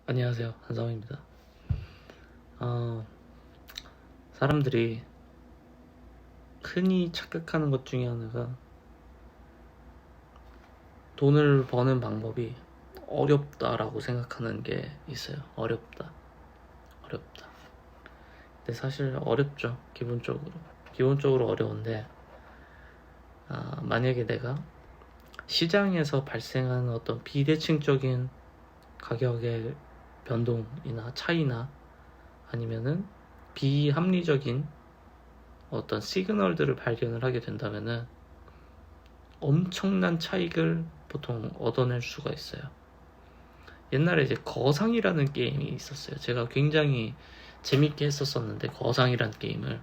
안녕하세요, 한상호입니다. 사람들이 흔히 착각하는 것 중에 하나가 돈을 버는 방법이 어렵다라고 생각하는 게 있어요. 어렵다. 근데 사실 어렵죠. 기본적으로 어려운데, 만약에 내가 시장에서 발생하는 어떤 비대칭적인 가격의 변동이나 차이나 아니면은 비합리적인 어떤 시그널들을 발견을 하게 된다면은 엄청난 차익을 보통 얻어낼 수가 있어요. 옛날에 이제 거상이라는 게임이 있었어요. 제가 굉장히 재밌게 했었었는데, 거상이라는 게임을.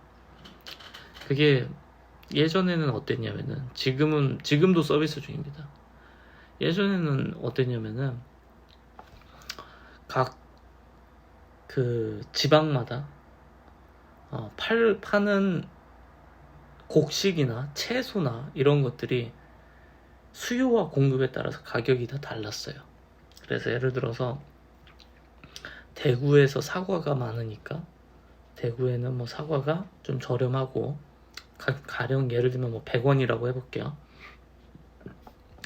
그게 예전에는 어땠냐면은, 지금도 서비스 중입니다. 예전에는 어땠냐면은 각 그 지방마다 파는 곡식이나 채소나 이런 것들이 수요와 공급에 따라서 가격이 다 달랐어요. 그래서 예를 들어서 대구에서 사과가 많으니까 대구에는 뭐 사과가 좀 저렴하고, 가령 예를 들면 뭐 100원이라고 해볼게요.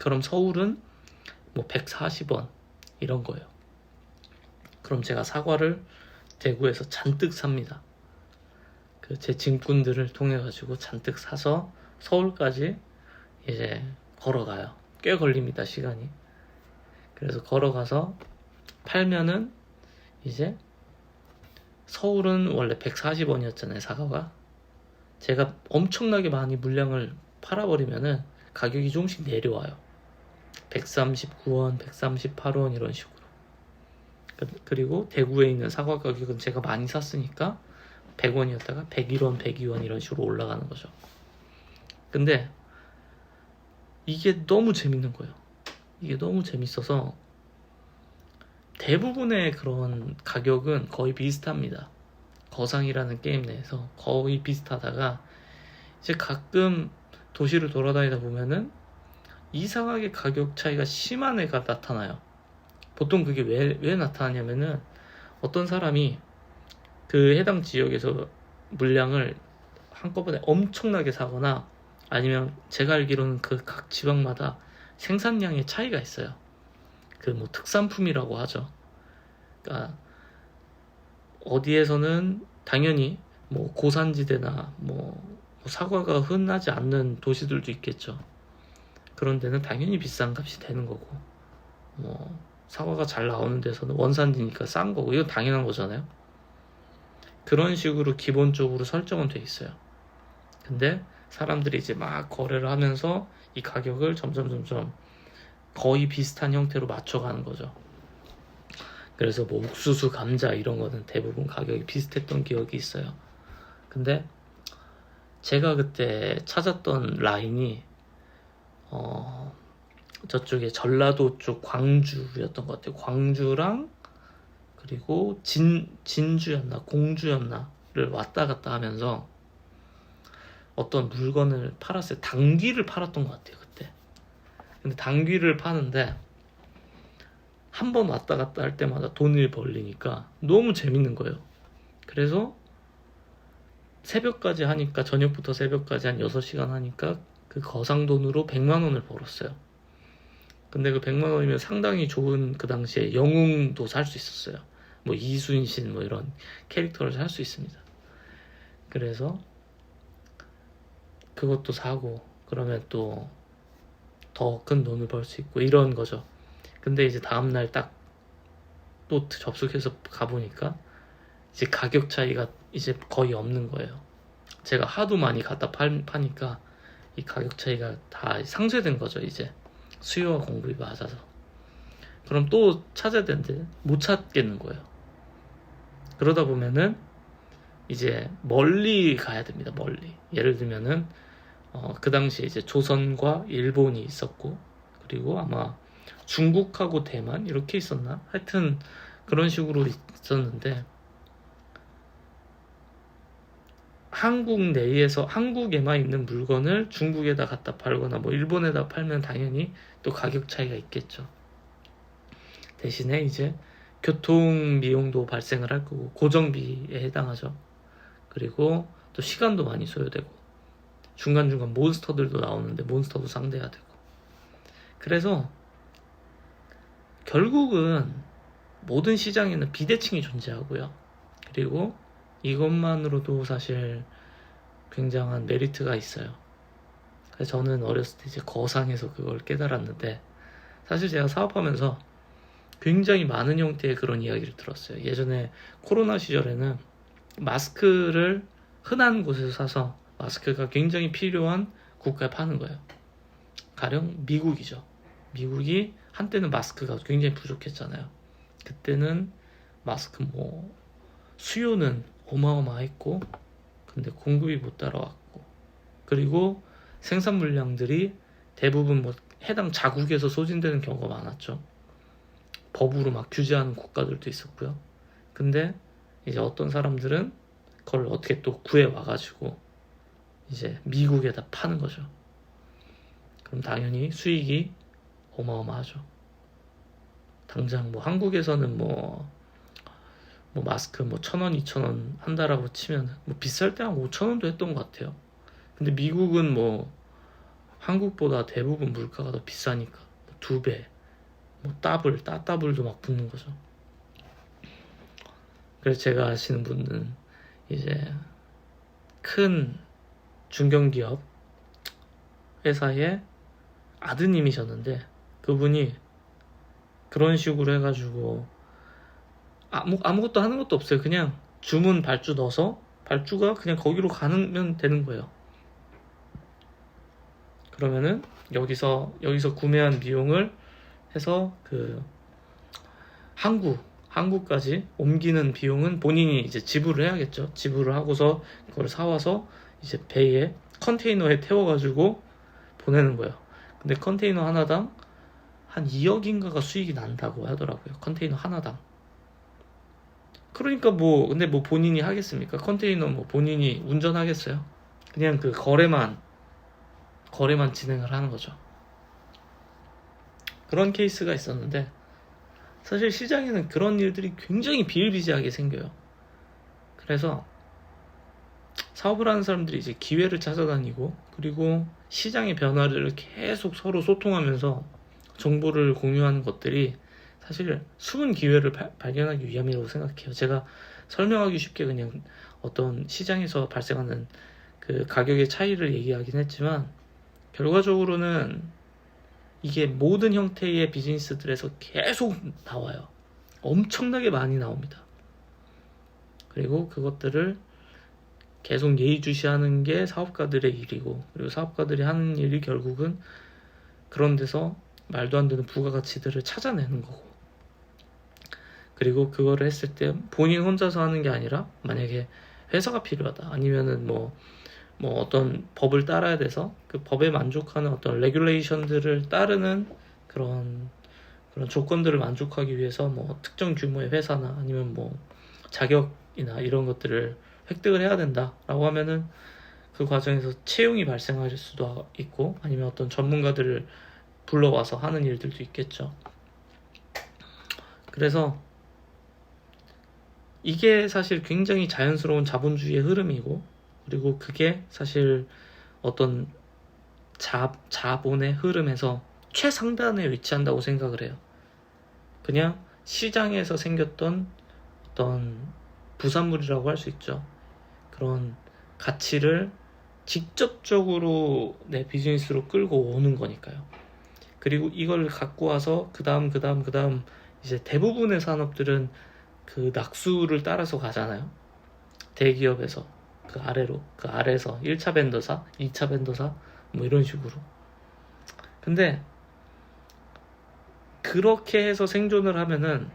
그럼 서울은 뭐 140원 이런 거예요. 그럼 제가 사과를 대구에서 잔뜩 삽니다. 제 짐꾼들을 통해 가지고 잔뜩 사서 서울까지 이제 걸어가요. 꽤 걸립니다, 시간이. 그래서 걸어가서 팔면은 이제 서울은 원래 140원이었잖아요, 사과가. 제가 엄청나게 많이 물량을 팔아버리면은 가격이 조금씩 내려와요. 139원, 138원 이런 식으로. 그리고 대구에 있는 사과 가격은 제가 많이 샀으니까 100원이었다가 101원, 102원 이런 식으로 올라가는 거죠. 근데 이게 너무 재밌는 거예요. 이게 너무 재밌어서 대부분의 그런 가격은 거의 비슷합니다. 거상이라는 게임 내에서 거의 비슷하다가 이제 가끔 도시를 돌아다니다 보면은 이상하게 가격 차이가 심한 애가 나타나요. 보통 그게 왜 나타나냐면은 어떤 사람이 그 해당 지역에서 물량을 한꺼번에 엄청나게 사거나, 아니면 제가 알기로는 그 각 지방마다 생산량의 차이가 있어요. 그 뭐 특산품이라고 하죠. 그러니까 어디에서는 당연히 뭐 고산지대나 뭐 사과가 흔하지 않는 도시들도 있겠죠. 그런 데는 당연히 비싼 값이 되는 거고, 뭐 사과가 잘 나오는 데서는 원산지니까 싼 거고, 이건 당연한 거잖아요. 그런 식으로 기본적으로 설정은 돼 있어요. 근데 사람들이 이제 막 거래를 하면서 이 가격을 점점 거의 비슷한 형태로 맞춰가는 거죠. 그래서 뭐 옥수수, 감자 이런 거는 대부분 가격이 비슷했던 기억이 있어요. 근데 제가 그때 찾았던 라인이 저쪽에 전라도 쪽 광주였던 것 같아요. 광주랑 그리고 진주였나 공주였나를 왔다 갔다 하면서 어떤 물건을 팔았어요. 당귀를 팔았던 것 같아요, 그때. 근데 당귀를 파는데 한 번 왔다 갔다 할 때마다 돈을 벌리니까 너무 재밌는 거예요. 그래서 새벽까지 하니까, 저녁부터 새벽까지 한 6시간 하니까 그 거상 돈으로 100만 원을 벌었어요. 근데 그 100만 원이면 상당히 좋은, 그 당시에 영웅도 살 수 있었어요. 뭐 이순신 뭐 이런 캐릭터를 살 수 있습니다. 그래서 그것도 사고, 그러면 또 더 큰 돈을 벌 수 있고 이런 거죠. 근데 이제 다음날 딱 또 접속해서 가보니까 이제 가격 차이가 이제 거의 없는 거예요. 제가 하도 많이 갖다 파니까 이 가격 차이가 다 상쇄된 거죠, 이제. 수요와 공급이 맞아서. 그럼 또 찾아야 되는데 못 찾겠는 거예요. 그러다 보면은 이제 멀리 가야 됩니다, 멀리. 예를 들면은 그 당시에 이제 조선과 일본이 있었고, 그리고 아마 중국하고 대만 이렇게 있었나? 하여튼 그런 식으로 있었는데, 한국 내에서 한국에만 있는 물건을 중국에다 갖다 팔거나 뭐 일본에다 팔면 당연히 또 가격 차이가 있겠죠. 대신에 이제 교통 비용도 발생을 할 거고 고정비에 해당하죠. 그리고 또 시간도 많이 소요되고 중간중간 몬스터들도 나오는데 몬스터도 상대해야 되고 그래서 결국은 모든 시장에는 비대칭이 존재하고요. 그리고 이것만으로도 사실 굉장한 메리트가 있어요. 그래서 저는 어렸을 때 이제 거상에서 그걸 깨달았는데 사실 제가 사업하면서 굉장히 많은 형태의 그런 이야기를 들었어요. 예전에 코로나 시절에는 마스크를 흔한 곳에서 사서 마스크가 굉장히 필요한 국가에 파는 거예요. 가령 미국이죠. 미국이 한때는 마스크가 굉장히 부족했잖아요. 그때는 마스크 수요는 어마어마했고 근데 공급이 못 따라왔고 그리고 생산 물량들이 대부분 해당 자국에서 소진되는 경우가 많았죠. 법으로 막 규제하는 국가들도 있었고요. 근데 이제 어떤 사람들은 그걸 어떻게 또 구해 와가지고 이제 미국에다 파는 거죠. 그럼 당연히 수익이 어마어마하죠. 당장 한국에서는 마스크 1,000원, 2,000원 한다라고 치면 비쌀 때 한 5,000원도 했던 것 같아요. 근데 미국은 한국보다 대부분 물가가 더 비싸니까 2배, 따더블도 막 붙는 거죠. 그래서 제가 아시는 분은 이제 큰 중견기업 회사의 아드님이셨는데 그분이 그런 식으로 해가지고 아무것도 하는 것도 없어요. 그냥 주문 발주 넣어서 발주가 그냥 거기로 가면 되는 거예요. 그러면은 여기서 구매한 비용을 해서 한국까지 옮기는 비용은 본인이 이제 지불을 해야겠죠. 지불을 하고서 그걸 사와서 이제 배에 컨테이너에 태워가지고 보내는 거예요. 근데 컨테이너 하나당 한 2억인가가 수익이 난다고 하더라고요. 컨테이너 하나당. 그러니까 근데 본인이 하겠습니까? 컨테이너 본인이 운전하겠어요? 그냥 그 거래만 진행을 하는 거죠. 그런 케이스가 있었는데 사실 시장에는 그런 일들이 굉장히 비일비재하게 생겨요. 그래서 사업을 하는 사람들이 이제 기회를 찾아다니고 그리고 시장의 변화를 계속 서로 소통하면서 정보를 공유하는 것들이 사실 숨은 기회를 발견하기 위함이라고 생각해요. 제가 설명하기 쉽게 그냥 어떤 시장에서 발생하는 그 가격의 차이를 얘기하긴 했지만 결과적으로는 이게 모든 형태의 비즈니스들에서 계속 나와요. 엄청나게 많이 나옵니다. 그리고 그것들을 계속 예의주시하는 게 사업가들의 일이고 그리고 사업가들이 하는 일이 결국은 그런 데서 말도 안 되는 부가가치들을 찾아내는 거고 그리고 그거를 했을 때 본인 혼자서 하는 게 아니라 만약에 회사가 필요하다 아니면은 어떤 법을 따라야 돼서 그 법에 만족하는 어떤 레귤레이션들을 따르는 그런 조건들을 만족하기 위해서 특정 규모의 회사나 아니면 자격이나 이런 것들을 획득을 해야 된다라고 하면은 그 과정에서 채용이 발생할 수도 있고 아니면 어떤 전문가들을 불러와서 하는 일들도 있겠죠. 그래서 이게 사실 굉장히 자연스러운 자본주의의 흐름이고 그리고 그게 사실 어떤 자본의 흐름에서 최상단에 위치한다고 생각을 해요. 그냥 시장에서 생겼던 어떤 부산물이라고 할 수 있죠. 그런 가치를 직접적으로 내 비즈니스로 끌고 오는 거니까요. 그리고 이걸 갖고 와서 그 다음 이제 대부분의 산업들은 그 낙수를 따라서 가잖아요. 대기업에서 그 아래에서 1차 벤더사, 2차 벤더사 이런 식으로. 근데 그렇게 해서 생존을 하면은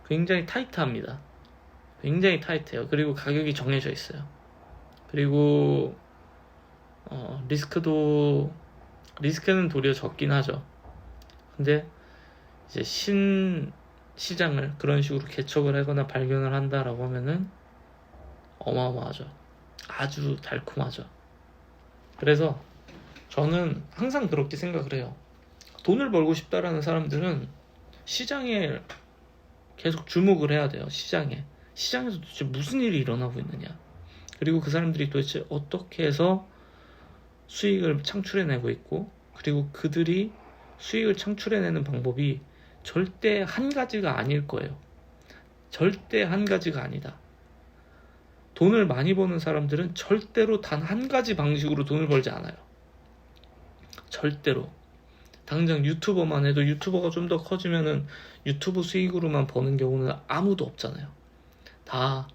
굉장히 타이트합니다. 굉장히 타이트해요. 그리고 가격이 정해져 있어요. 그리고 리스크는 도리어 적긴 하죠. 근데 이제 시장을 그런 식으로 개척을 하거나 발견을 한다라고 하면은 어마어마하죠. 아주 달콤하죠. 그래서 저는 항상 그렇게 생각을 해요. 돈을 벌고 싶다라는 사람들은 시장에 계속 주목을 해야 돼요. 시장에서 도대체 무슨 일이 일어나고 있느냐, 그리고 그 사람들이 도대체 어떻게 해서 수익을 창출해내고 있고, 그리고 그들이 수익을 창출해내는 방법이 절대 한 가지가 아닐 거예요. 절대 한 가지가 아니다. 돈을 많이 버는 사람들은 절대로 단 한 가지 방식으로 돈을 벌지 않아요. 절대로. 당장 유튜버만 해도 유튜버가 좀 더 커지면은 유튜브 수익으로만 버는 경우는 아무도 없잖아요. 다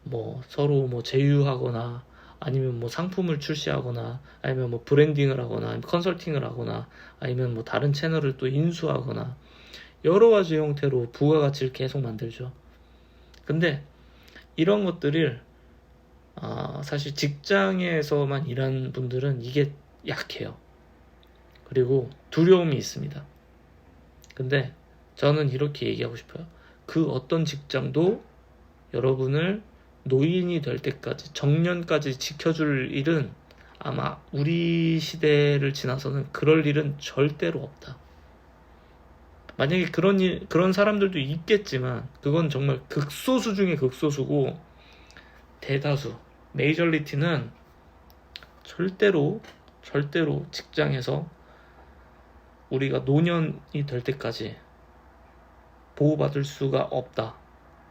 뭐 서로 뭐 제휴하거나, 아니면 뭐 상품을 출시하거나, 아니면 뭐 브랜딩을 하거나, 아니면 컨설팅을 하거나, 아니면 뭐 다른 채널을 또 인수하거나, 여러 가지 형태로 부가가치를 계속 만들죠. 근데 이런 것들을 사실 직장에서만 일하는 분들은 이게 약해요. 그리고 두려움이 있습니다. 근데 저는 이렇게 얘기하고 싶어요. 그 어떤 직장도 여러분을 노인이 될 때까지, 정년까지 지켜줄 일은 아마 우리 시대를 지나서는 그럴 일은 절대로 없다. 만약에 그런 사람들도 있겠지만 그건 정말 극소수 중에 극소수고, 대다수 메이저리티는 절대로 직장에서 우리가 노년이 될 때까지 보호받을 수가 없다.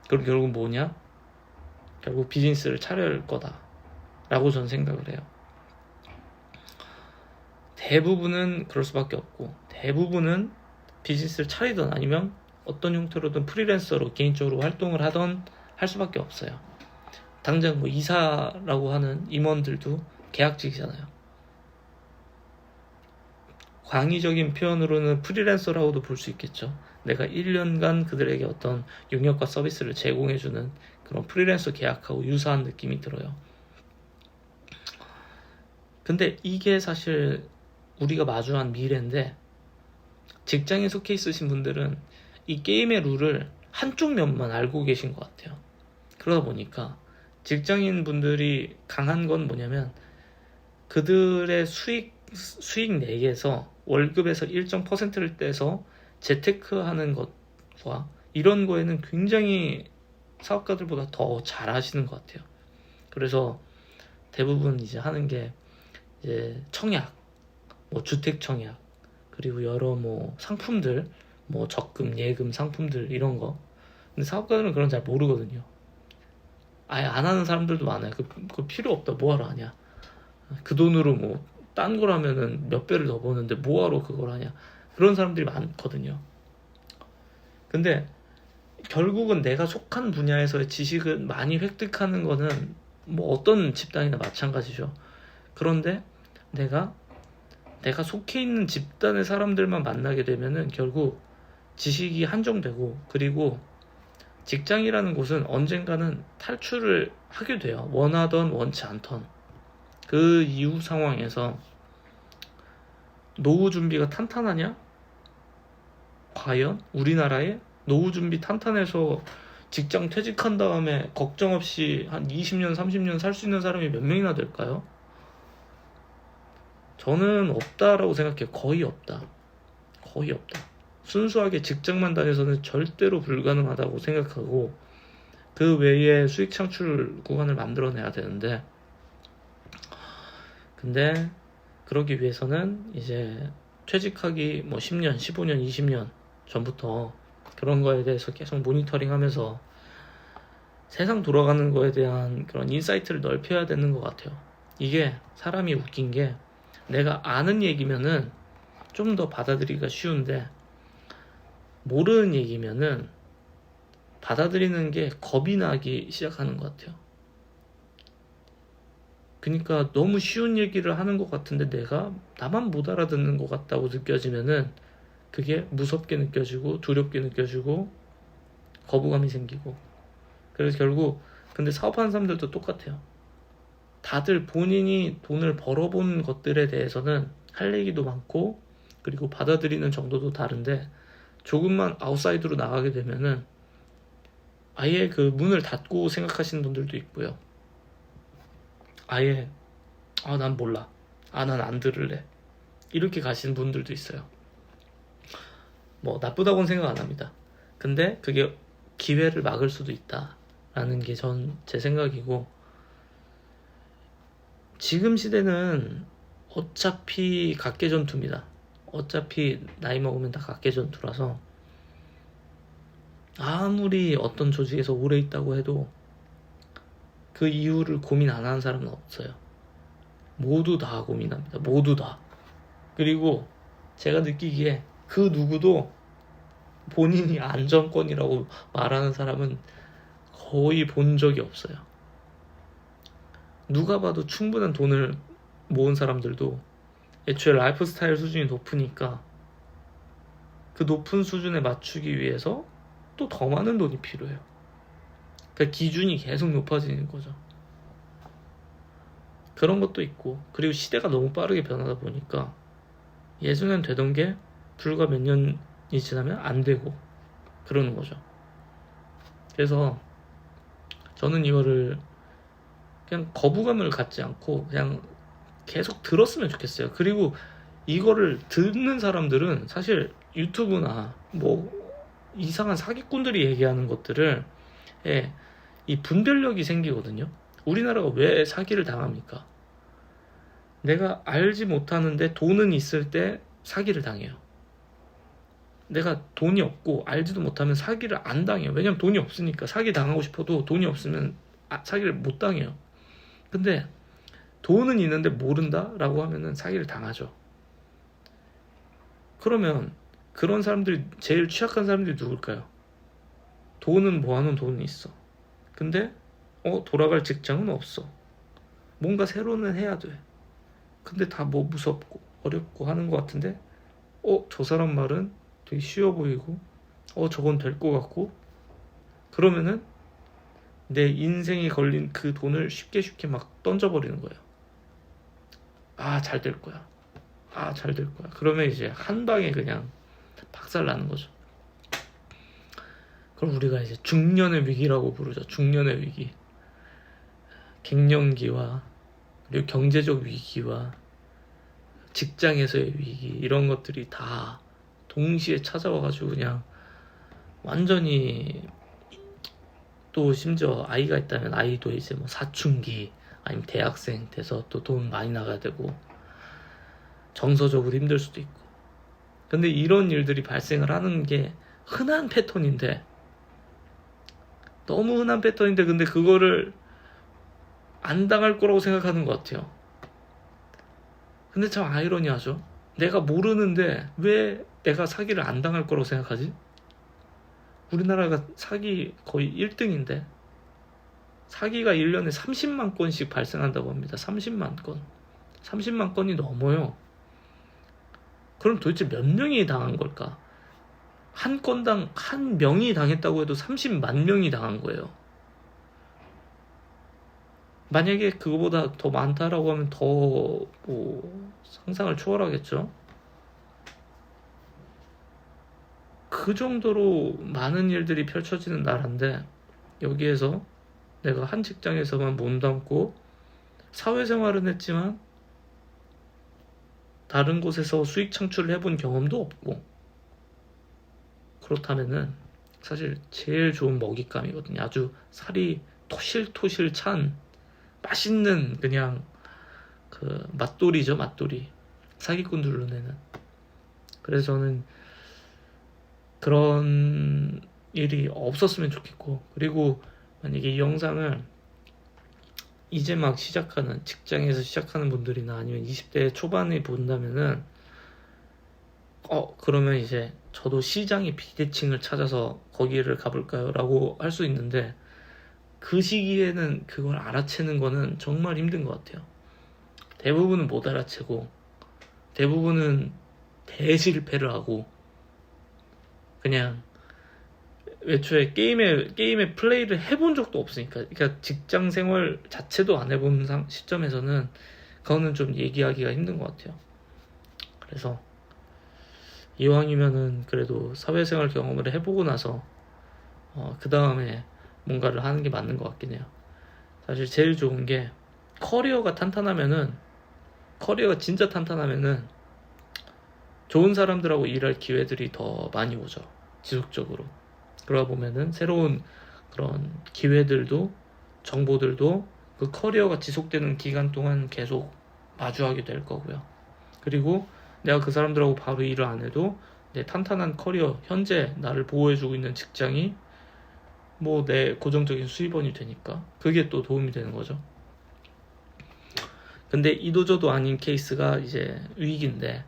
그럼 결국 뭐냐? 결국 비즈니스를 차려야 할 거다 라고 저는 생각을 해요. 대부분은 그럴 수밖에 없고, 대부분은 비즈니스를 차리든 아니면 어떤 형태로든 프리랜서로 개인적으로 활동을 하던 할 수밖에 없어요. 당장 뭐 이사라고 하는 임원들도 계약직이잖아요. 광의적인 표현으로는 프리랜서라고도 볼 수 있겠죠. 내가 1년간 그들에게 어떤 용역과 서비스를 제공해주는 그런 프리랜서 계약하고 유사한 느낌이 들어요. 근데 이게 사실 우리가 마주한 미래인데, 직장에 속해 있으신 분들은 이 게임의 룰을 한쪽 면만 알고 계신 것 같아요. 그러다 보니까 직장인 분들이 강한 건 뭐냐면, 그들의 수익 내에서 월급에서 일정 퍼센트를 떼서 재테크하는 것과 이런 거에는 굉장히 사업가들보다 더 잘하시는 것 같아요. 그래서 대부분 이제 하는 게 이제 청약, 뭐 주택 청약, 그리고 여러 뭐 상품들, 뭐 적금, 예금 상품들 이런 거. 근데 사업가들은 그런 잘 모르거든요. 아예 안 하는 사람들도 많아요. 그 필요 없다. 뭐하러 하냐. 그 돈으로 뭐 딴 거라면은 몇 배를 더 버는데 뭐하러 그걸 하냐. 그런 사람들이 많거든요. 근데 결국은 내가 속한 분야에서의 지식을 많이 획득하는 거는 뭐 어떤 집단이나 마찬가지죠. 그런데 내가 속해 있는 집단의 사람들만 만나게 되면은 결국 지식이 한정되고, 그리고 직장이라는 곳은 언젠가는 탈출을 하게 돼요. 원하던 원치 않던. 그 이후 상황에서 노후 준비가 탄탄하냐? 과연 우리나라에 노후 준비 탄탄해서 직장 퇴직한 다음에 걱정 없이 한 20년, 30년 살 수 있는 사람이 몇 명이나 될까요? 저는 없다라고 생각해요. 거의 없다. 순수하게 직장만 다녀서는 절대로 불가능하다고 생각하고, 그 외에 수익 창출 구간을 만들어내야 되는데, 근데 그러기 위해서는 이제 퇴직하기 뭐 10년, 15년, 20년 전부터 그런 거에 대해서 계속 모니터링 하면서 세상 돌아가는 거에 대한 그런 인사이트를 넓혀야 되는 것 같아요. 이게 사람이 웃긴 게, 내가 아는 얘기면은 좀 더 받아들이기가 쉬운데, 모르는 얘기면은 받아들이는 게 겁이 나기 시작하는 것 같아요. 그러니까 너무 쉬운 얘기를 하는 것 같은데 나만 못 알아듣는 것 같다고 느껴지면은 그게 무섭게 느껴지고, 두렵게 느껴지고, 거부감이 생기고. 그래서 결국 근데 사업하는 사람들도 똑같아요. 다들 본인이 돈을 벌어본 것들에 대해서는 할 얘기도 많고, 그리고 받아들이는 정도도 다른데, 조금만 아웃사이드로 나가게 되면은 아예 그 문을 닫고 생각하시는 분들도 있고요. 아예 난 몰라, 난 안 들을래, 이렇게 가시는 분들도 있어요. 뭐 나쁘다고는 생각 안 합니다. 근데 그게 기회를 막을 수도 있다라는 게 제 생각이고, 지금 시대는 어차피 각계전투입니다. 어차피 나이 먹으면 다 각계전투라서 아무리 어떤 조직에서 오래 있다고 해도 그 이유를 고민 안 하는 사람은 없어요. 모두 다 고민합니다. 모두 다. 그리고 제가 느끼기에 그 누구도 본인이 안정권이라고 말하는 사람은 거의 본 적이 없어요. 누가 봐도 충분한 돈을 모은 사람들도 애초에 라이프 스타일 수준이 높으니까 그 높은 수준에 맞추기 위해서 또 더 많은 돈이 필요해요. 그러니까 기준이 계속 높아지는 거죠. 그런 것도 있고, 그리고 시대가 너무 빠르게 변하다 보니까 예전엔 되던 게 불과 몇 년이 지나면 안 되고 그러는 거죠. 그래서 저는 이거를 그냥 거부감을 갖지 않고 그냥 계속 들었으면 좋겠어요. 그리고 이거를 듣는 사람들은 사실 유튜브나 뭐 이상한 사기꾼들이 얘기하는 것들을 이 분별력이 생기거든요. 우리나라가 왜 사기를 당합니까? 내가 알지 못하는데 돈은 있을 때 사기를 당해요. 내가 돈이 없고 알지도 못하면 사기를 안 당해요. 왜냐면 돈이 없으니까. 사기 당하고 싶어도 돈이 없으면 사기를 못 당해요. 근데 돈은 있는데 모른다? 라고 하면은 사기를 당하죠. 그러면 그런 사람들이 제일 취약한 사람들이 누굴까요? 돈은 모아놓은 돈은 있어. 근데 돌아갈 직장은 없어. 뭔가 새로는 해야 돼. 근데 다 뭐 무섭고 어렵고 하는 것 같은데 저 사람 말은 되게 쉬워 보이고 저건 될 것 같고, 그러면은 내 인생이 걸린 그 돈을 쉽게 막 던져버리는 거예요. 잘 될 거야. 잘 될 거야. 그러면 이제 한 방에 그냥 박살 나는 거죠. 그럼 우리가 이제 중년의 위기라고 부르죠. 중년의 위기. 갱년기와 그리고 경제적 위기와 직장에서의 위기, 이런 것들이 다 동시에 찾아와가지고 그냥 완전히, 또 심지어 아이가 있다면 아이도 이제 뭐 사춘기 아니면 대학생 돼서 또 돈 많이 나가야 되고 정서적으로 힘들 수도 있고. 근데 이런 일들이 발생을 하는 게 흔한 패턴인데, 너무 흔한 패턴인데 근데 그거를 안 당할 거라고 생각하는 것 같아요. 근데 참 아이러니하죠. 내가 모르는데 왜 내가 사기를 안 당할 거라고 생각하지? 우리나라가 사기 거의 1등인데 사기가 1년에 30만 건씩 발생한다고 합니다. 30만 건. 30만 건이 넘어요. 그럼 도대체 몇 명이 당한 걸까? 한 건당 한 명이 당했다고 해도 30만 명이 당한 거예요. 만약에 그거보다 더 많다라고 하면 더 상상을 초월하겠죠. 그 정도로 많은 일들이 펼쳐지는 나라인데, 여기에서 내가 한 직장에서만 몸담고 사회생활은 했지만 다른 곳에서 수익 창출을 해본 경험도 없고, 그렇다면은 사실 제일 좋은 먹잇감이거든요. 아주 살이 토실토실 찬 맛있는 그냥 그 맛돌이죠. 맛돌이. 사기꾼들 눈에는. 그래서 저는 그런 일이 없었으면 좋겠고, 그리고 만약에 이 영상을 이제 막 시작하는, 직장에서 시작하는 분들이나 아니면 20대 초반에 본다면은 그러면 이제 저도 시장의 비대칭을 찾아서 거기를 가볼까요? 라고 할 수 있는데, 그 시기에는 그걸 알아채는 거는 정말 힘든 것 같아요. 대부분은 못 알아채고 대부분은 대실패를 하고 그냥 애초에 게임의 플레이를 해본 적도 없으니까, 그러니까 직장 생활 자체도 안 해본 시점에서는 그거는 좀 얘기하기가 힘든 것 같아요. 그래서 이왕이면은 그래도 사회생활 경험을 해보고 나서 그 다음에 뭔가를 하는 게 맞는 것 같긴 해요. 사실 제일 좋은 게 커리어가 진짜 탄탄하면은 좋은 사람들하고 일할 기회들이 더 많이 오죠. 지속적으로. 그러다 보면은 새로운 그런 기회들도 정보들도 그 커리어가 지속되는 기간 동안 계속 마주하게 될 거고요. 그리고 내가 그 사람들하고 바로 일을 안 해도 내 탄탄한 커리어, 현재 나를 보호해주고 있는 직장이 뭐 내 고정적인 수입원이 되니까 그게 또 도움이 되는 거죠. 근데 이도저도 아닌 케이스가 이제 위기인데,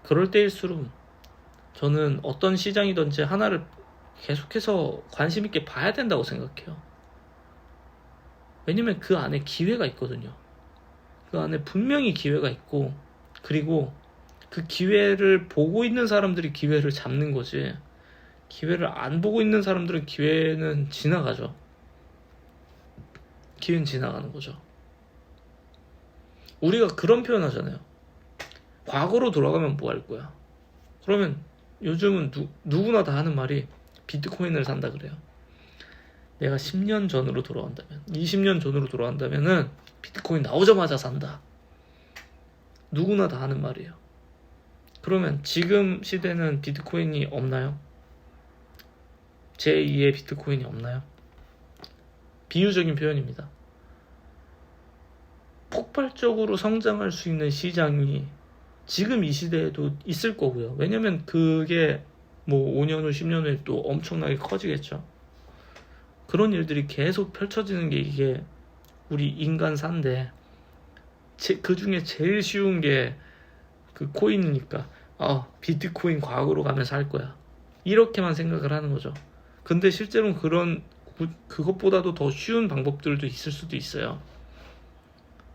그럴 때일수록 저는 어떤 시장이든지 하나를 계속해서 관심 있게 봐야 된다고 생각해요. 왜냐면 그 안에 기회가 있거든요. 그 안에 분명히 기회가 있고, 그리고 그 기회를 보고 있는 사람들이 기회를 잡는 거지, 기회를 안 보고 있는 사람들은 기회는 지나가죠. 기회는 지나가는 거죠. 우리가 그런 표현 하잖아요. 과거로 돌아가면 뭐 할 거야? 그러면 요즘은 누구나 다 하는 말이 비트코인을 산다 그래요. 내가 10년 전으로 돌아간다면, 20년 전으로 돌아간다면은 비트코인 나오자마자 산다. 누구나 다 하는 말이에요. 그러면 지금 시대는 비트코인이 없나요? 제2의 비트코인이 없나요? 비유적인 표현입니다. 폭발적으로 성장할 수 있는 시장이 지금 이 시대에도 있을 거고요. 왜냐면 그게 뭐 5년 후, 10년 후에 또 엄청나게 커지겠죠. 그런 일들이 계속 펼쳐지는 게 이게 우리 인간사인데, 그 중에 제일 쉬운 게 그 코인이니까 비트코인 과거로 가면 살 거야, 이렇게만 생각을 하는 거죠. 근데 실제로는 그것보다도 더 쉬운 방법들도 있을 수도 있어요.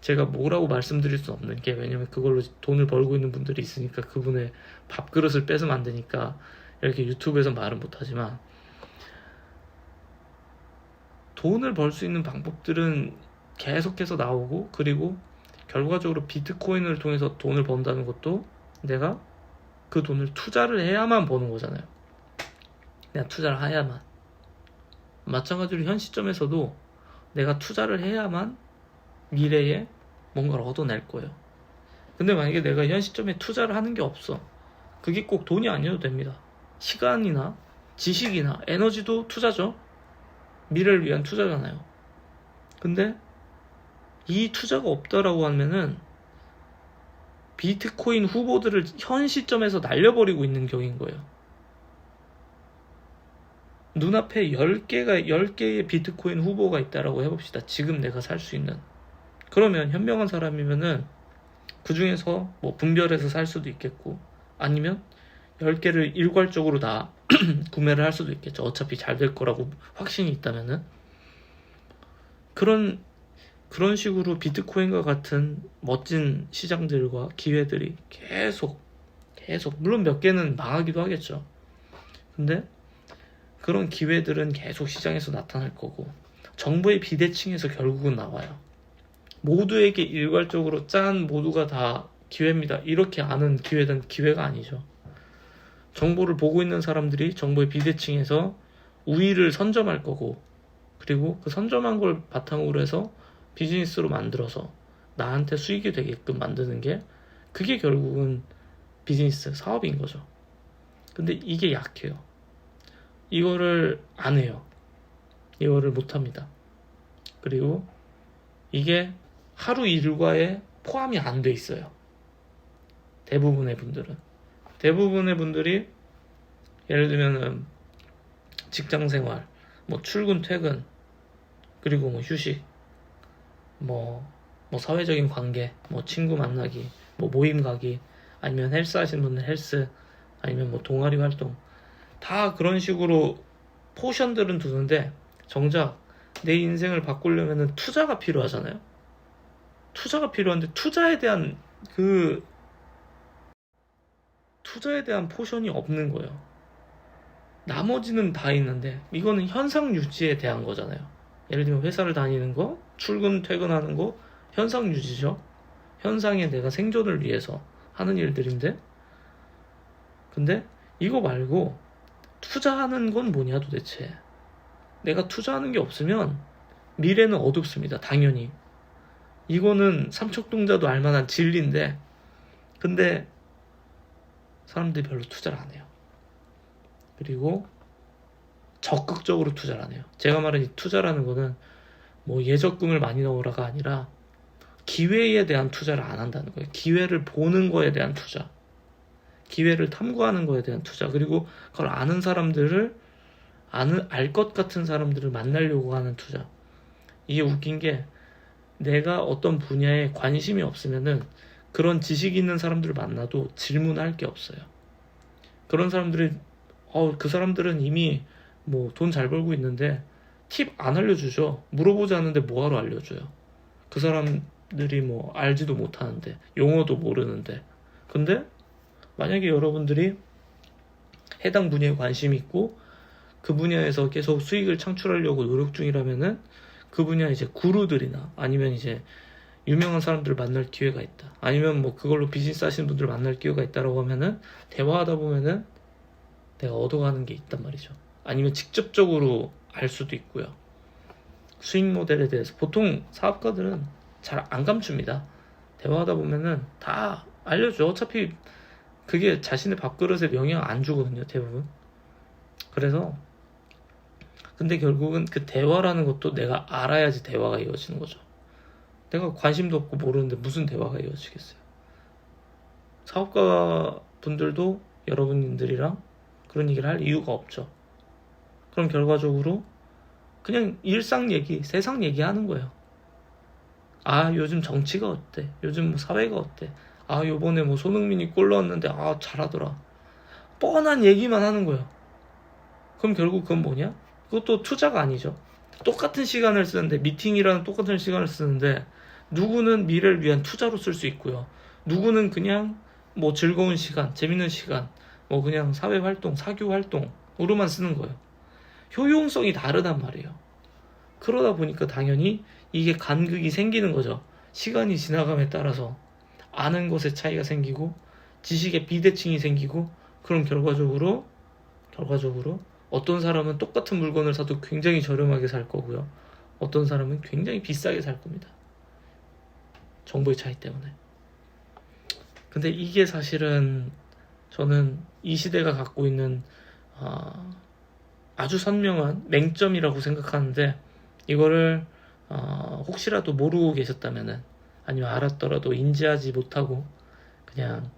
제가 뭐라고 말씀드릴 수 없는 게, 왜냐면 그걸로 돈을 벌고 있는 분들이 있으니까 그분의 밥그릇을 뺏으면 안 되니까 이렇게 유튜브에서 말은 못하지만, 돈을 벌 수 있는 방법들은 계속해서 나오고, 그리고 결과적으로 비트코인을 통해서 돈을 번다는 것도 내가 그 돈을 투자를 해야만 버는 거잖아요. 내가 투자를 해야만. 마찬가지로 현 시점에서도 내가 투자를 해야만 미래에 뭔가를 얻어낼 거예요. 근데 만약에 내가 현 시점에 투자를 하는 게 없어, 그게 꼭 돈이 아니어도 됩니다. 시간이나 지식이나 에너지도 투자죠. 미래를 위한 투자잖아요. 근데 이 투자가 없다라고 하면은 비트코인 후보들을 현 시점에서 날려버리고 있는 격인 거예요. 눈앞에 10개의 비트코인 후보가 있다라고 해봅시다. 지금 내가 살 수 있는. 그러면 현명한 사람이면은 그 중에서 뭐 분별해서 살 수도 있겠고, 아니면 10개를 일괄적으로 다 구매를 할 수도 있겠죠. 어차피 잘 될 거라고 확신이 있다면은. 그런 식으로 비트코인과 같은 멋진 시장들과 기회들이 계속 물론 몇 개는 망하기도 하겠죠. 근데 그런 기회들은 계속 시장에서 나타날 거고, 정부의 비대칭에서 결국은 나와요. 모두에게 일괄적으로 모두가 다 기회입니다, 이렇게 아는 기회는 기회가 아니죠. 정보를 보고 있는 사람들이 정보의 비대칭에서 우위를 선점할 거고, 그리고 그 선점한 걸 바탕으로 해서 비즈니스로 만들어서 나한테 수익이 되게끔 만드는 게, 그게 결국은 비즈니스, 사업인 거죠. 근데 이게 약해요. 이거를 안 해요. 이거를 못 합니다. 그리고 이게 하루 일과에 포함이 안 돼 있어요. 대부분의 분들이 예를 들면은 직장 생활, 뭐 출근 퇴근, 그리고 뭐 휴식, 뭐 사회적인 관계, 뭐 친구 만나기, 뭐 모임 가기, 아니면 헬스 하시는 분들 헬스, 아니면 뭐 동아리 활동, 다 그런 식으로 포션들은 두는데, 정작 내 인생을 바꾸려면 투자가 필요하잖아요. 투자가 필요한데 투자에 대한 포션이 없는 거예요. 나머지는 다 있는데, 이거는 현상 유지에 대한 거잖아요. 예를 들면 회사를 다니는 거, 출근 퇴근하는 거, 현상 유지죠. 현상에 내가 생존을 위해서 하는 일들인데, 근데 이거 말고 투자하는 건 뭐냐 도대체. 내가 투자하는 게 없으면 미래는 어둡습니다. 당연히. 이거는 삼척동자도 알만한 진리인데, 근데 사람들이 별로 투자를 안 해요. 그리고 적극적으로 투자를 안 해요. 제가 말한 이 투자라는 거는 뭐 예적금을 많이 넣으라가 아니라 기회에 대한 투자를 안 한다는 거예요. 기회를 보는 거에 대한 투자, 기회를 탐구하는 거에 대한 투자, 그리고 그걸 아는 사람들을 알 것 같은 사람들을 만나려고 하는 투자. 이게 웃긴 게 내가 어떤 분야에 관심이 없으면은 그런 지식이 있는 사람들을 만나도 질문할 게 없어요. 그런 사람들이 그 사람들은 이미 뭐 돈 잘 벌고 있는데 팁 안 알려주죠. 물어보지 않는데 뭐하러 알려줘요. 그 사람들이 뭐 알지도 못하는데 용어도 모르는데. 근데 만약에 여러분들이 해당 분야에 관심이 있고 그 분야에서 계속 수익을 창출하려고 노력 중이라면은 그 분야 이제 구루들이나 아니면 이제 유명한 사람들을 만날 기회가 있다. 아니면 뭐 그걸로 비즈니스 하시는 분들을 만날 기회가 있다라고 하면은 대화하다 보면은 내가 얻어가는 게 있단 말이죠. 아니면 직접적으로 알 수도 있고요. 수익 모델에 대해서 보통 사업가들은 잘 안 감춥니다. 대화하다 보면은 다 알려줘. 어차피 그게 자신의 밥그릇에 영향 안 주거든요, 대부분. 그래서 근데 결국은 그 대화라는 것도 내가 알아야지 대화가 이어지는 거죠. 내가 관심도 없고 모르는데 무슨 대화가 이어지겠어요. 사업가 분들도 여러분들이랑 그런 얘기를 할 이유가 없죠. 그럼 결과적으로 그냥 일상 얘기, 세상 얘기하는 거예요. 요즘 정치가 어때? 요즘 뭐 사회가 어때? 요번에 뭐 손흥민이 골 넣었는데 잘하더라. 뻔한 얘기만 하는 거예요. 그럼 결국 그건 뭐냐? 그것도 투자가 아니죠. 똑같은 시간을 쓰는데, 미팅이라는 똑같은 시간을 쓰는데 누구는 미래를 위한 투자로 쓸 수 있고요. 누구는 그냥 뭐 즐거운 시간, 재밌는 시간, 뭐 그냥 사회활동, 사교활동으로만 쓰는 거예요. 효용성이 다르단 말이에요. 그러다 보니까 당연히 이게 간극이 생기는 거죠. 시간이 지나감에 따라서 아는 것에 차이가 생기고 지식의 비대칭이 생기고, 그럼 결과적으로 어떤 사람은 똑같은 물건을 사도 굉장히 저렴하게 살 거고요. 어떤 사람은 굉장히 비싸게 살 겁니다. 정보의 차이 때문에. 근데 이게 사실은 저는 이 시대가 갖고 있는 아주 선명한 맹점이라고 생각하는데, 이거를 혹시라도 모르고 계셨다면은, 아니면 알았더라도 인지하지 못하고 그냥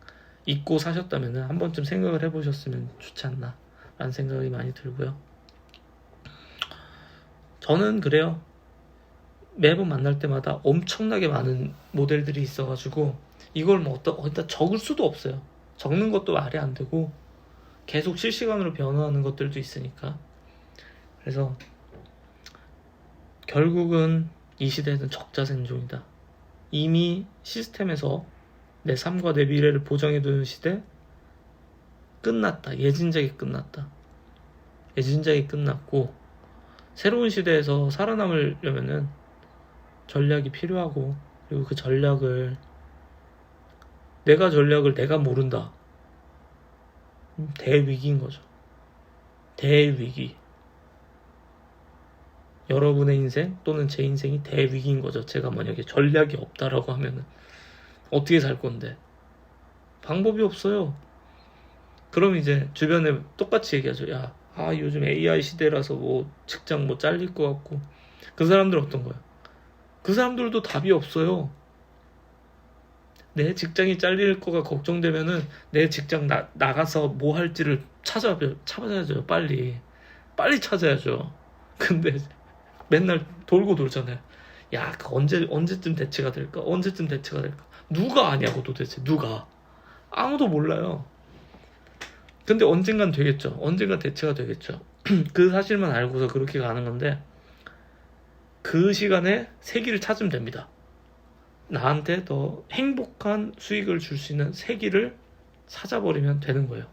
잊고 사셨다면은 한 번쯤 생각을 해보셨으면 좋지 않나 라는 생각이 많이 들고요. 저는 그래요. 매번 만날 때마다 엄청나게 많은 모델들이 있어가지고 이걸 뭐 어디다 적을 수도 없어요. 적는 것도 말이 안 되고 계속 실시간으로 변화하는 것들도 있으니까. 그래서 결국은 이 시대는 적자생존이다. 이미 시스템에서 내 삶과 내 미래를 보장해두는 시대 끝났다. 예진작이 끝났다. 예진작이 끝났고 새로운 시대에서 살아남으려면은 전략이 필요하고, 그리고 그 전략을 내가 모른다. 대위기인 거죠. 대위기. 여러분의 인생 또는 제 인생이 대위기인 거죠. 제가 만약에 전략이 없다라고 하면은 어떻게 살 건데? 방법이 없어요. 그럼 이제 주변에 똑같이 얘기하죠. 요즘 AI 시대라서 뭐 직장 뭐 잘릴 것 같고. 그 사람들 어떤 거야? 그 사람들도 답이 없어요. 내 직장이 잘릴 거가 걱정되면은 내 직장 나가서 뭐 할지를 찾아야죠. 빨리 찾아야죠. 근데 맨날 돌고 돌잖아요. 언제쯤 대체가 될까? 누가 아냐고 도대체. 누가? 아무도 몰라요. 근데 언젠간 되겠죠. 언젠간 대체가 되겠죠. 그 사실만 알고서 그렇게 가는 건데, 그 시간에 세기를 찾으면 됩니다. 나한테 더 행복한 수익을 줄 수 있는 세기를 찾아버리면 되는 거예요.